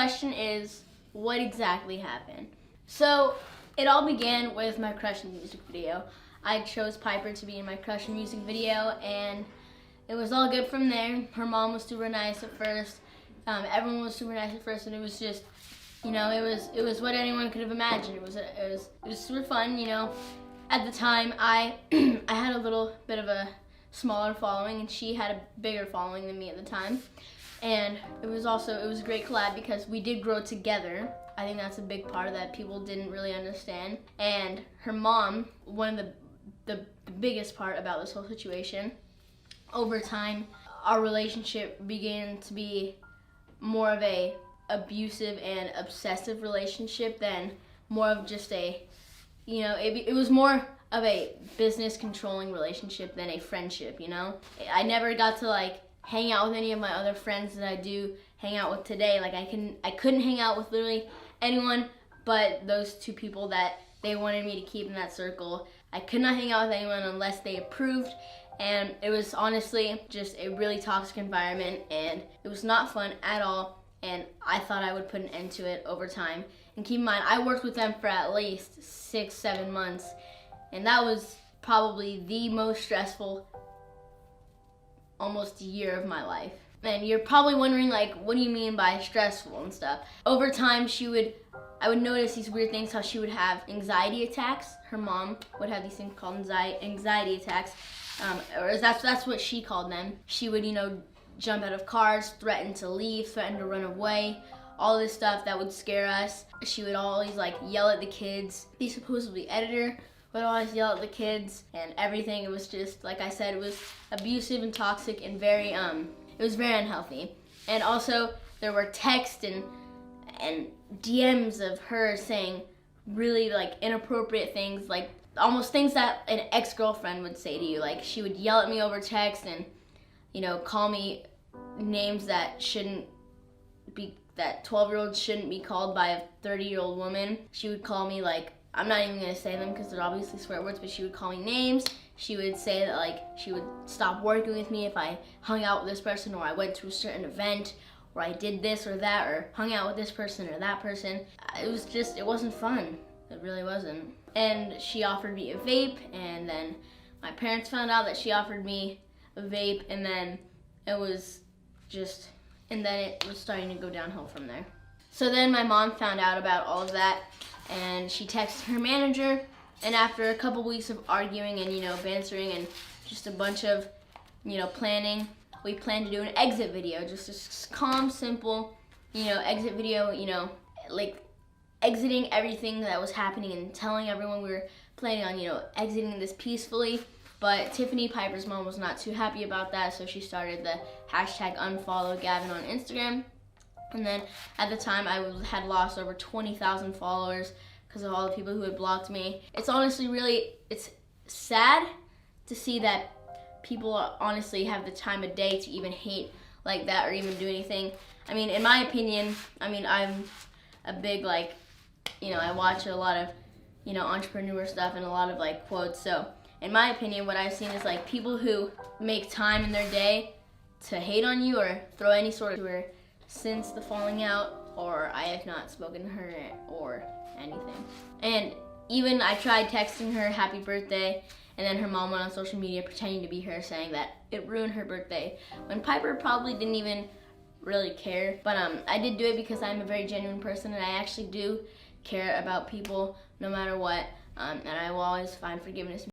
question is, what exactly happened? So it all began with my crush in the music video. I chose Piper to be in my crush in music video, and it was all good from there. Her mom was super nice at first. Everyone was super nice at first, and it was just, you know, it was what anyone could have imagined. It was super fun, you know. At the time, I I had a little bit of a smaller following, and she had a bigger following than me at the time. And it was a great collab because we did grow together. I think that's a big part of that people didn't really understand. And her mom, one of the biggest part about this whole situation, over time, our relationship began to be more of a abusive and obsessive relationship than more of just a, you know, it was more of a business controlling relationship than a friendship, you know? I never got to like hang out with any of my other friends that I do hang out with today. Like I couldn't hang out with literally anyone but those two people that they wanted me to keep in that circle. I could not hang out with anyone unless they approved, and it was honestly just a really toxic environment, and it was not fun at all, and I thought I would put an end to it over time. And keep in mind, I worked with them for at least 6-7 months, and that was probably the most stressful almost year of my life. And you're probably wondering, like, what do you mean by stressful and stuff? Over time, I would notice these weird things, how she would have anxiety attacks. Her mom would have these things called anxiety attacks, or that's what she called them. She would, you know, jump out of cars, threaten to leave, threaten to run away, all this stuff that would scare us. She would always like yell at the kids. The supposedly editor would always yell at the kids and everything. It was just, like I said, it was abusive and toxic and it was very unhealthy. And also there were texts and DMs of her saying really like inappropriate things, like almost things that an ex-girlfriend would say to you. Like she would yell at me over text and, you know, call me names that 12-year-olds shouldn't be called by a 30-year-old woman. She would call me like, I'm not even gonna say them because they're obviously swear words, but she would call me names. She would say that like she would stop working with me if I hung out with this person, or I went to a certain event, or I did this or that, or hung out with this person or that person. It wasn't fun. It really wasn't. And she offered me a vape, and then my parents found out that she offered me a vape, and then it was starting to go downhill from there. So then my mom found out about all of that, and she texted her manager, and after a couple weeks of arguing and, you know, bantering and just a bunch of, you know, planning, we planned to do an exit video, just a calm, simple, you know, exit video, you know, like exiting everything that was happening and telling everyone we were planning on, you know, exiting this peacefully. But Tiffany, Piper's mom, was not too happy about that, so she started the hashtag unfollow Gavin on Instagram. And then at the time, I had lost over 20,000 followers because of all the people who had blocked me. It's honestly it's sad to see that people honestly have the time of day to even hate like that or even do anything. I mean, in my opinion, I'm a big, like, you know, I watch a lot of, you know, entrepreneur stuff and a lot of like quotes. So in my opinion, what I've seen is like people who make time in their day to hate on you or throw any sort of her since the falling out, or I have not spoken to her or anything. And even I tried texting her happy birthday, and then her mom went on social media pretending to be her, saying that it ruined her birthday, when Piper probably didn't even really care. But I did do it because I'm a very genuine person, and I actually do care about people no matter what, and I will always find forgiveness